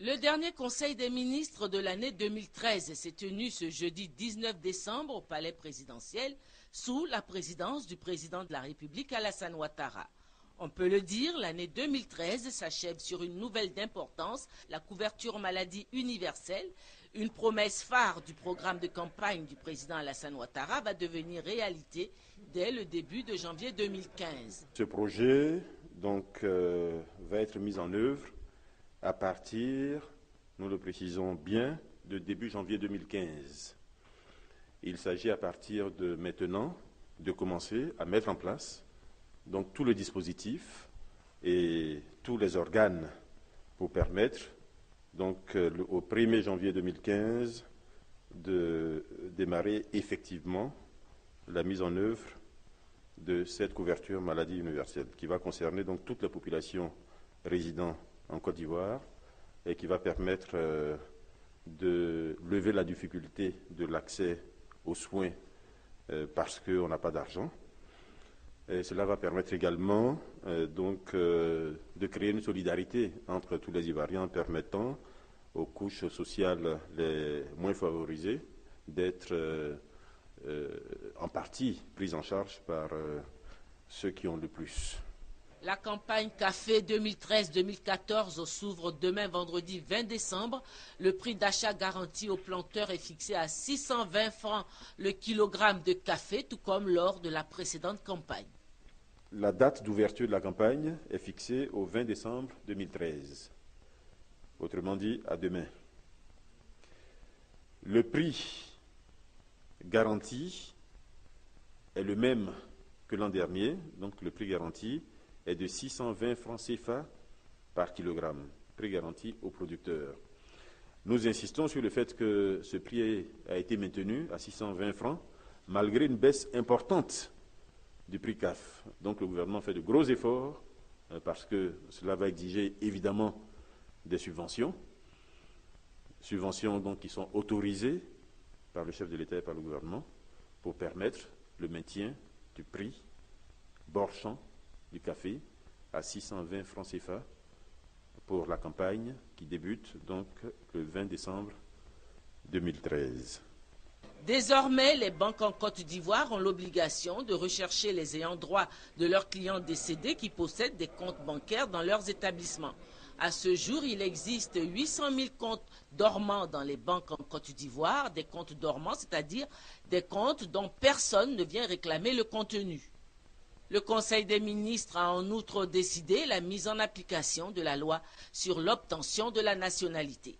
Le dernier Conseil des ministres de l'année 2013 s'est tenu ce jeudi 19 décembre au Palais présidentiel sous la présidence du président de la République Alassane Ouattara. On peut le dire, l'année 2013 s'achève sur une nouvelle d'importance, la couverture maladie universelle. Une promesse phare du programme de campagne du président Alassane Ouattara va devenir réalité dès le début de janvier 2015. Ce projet va être mis en œuvre à partir, nous le précisons bien, de début janvier 2015. Il s'agit à partir de maintenant de commencer à mettre en place donc tout le dispositif et tous les organes pour permettre donc au 1er janvier 2015 de démarrer effectivement la mise en œuvre de cette couverture maladie universelle qui va concerner donc toute la population résidant en Côte d'Ivoire et qui va permettre de lever la difficulté de l'accès aux soins parce qu'on n'a pas d'argent. Et cela va permettre également de créer une solidarité entre tous les Ivoiriens, permettant aux couches sociales les moins favorisées d'être en partie prises en charge par ceux qui ont le plus. La campagne Café 2013-2014 s'ouvre demain vendredi 20 décembre. Le prix d'achat garanti aux planteurs est fixé à 620 francs le kilogramme de café, tout comme lors de la précédente campagne. La date d'ouverture de la campagne est fixée au 20 décembre 2013. Autrement dit, à demain. Le prix garanti est le même que l'an dernier, donc le prix garanti est de 620 francs CFA par kilogramme, prix garanti aux producteurs. Nous insistons sur le fait que ce prix a été maintenu à 620 francs, malgré une baisse importante du prix CAF. Donc le gouvernement fait de gros efforts, parce que cela va exiger évidemment des subventions donc qui sont autorisées par le chef de l'État et par le gouvernement, pour permettre le maintien du prix bord champ du café à 620 francs CFA pour la campagne qui débute donc le 20 décembre 2013. Désormais, les banques en Côte d'Ivoire ont l'obligation de rechercher les ayants droit de leurs clients décédés qui possèdent des comptes bancaires dans leurs établissements. À ce jour, il existe 800 000 comptes dormants dans les banques en Côte d'Ivoire, des comptes dormants, c'est-à-dire des comptes dont personne ne vient réclamer le contenu. Le Conseil des ministres a en outre décidé la mise en application de la loi sur l'obtention de la nationalité.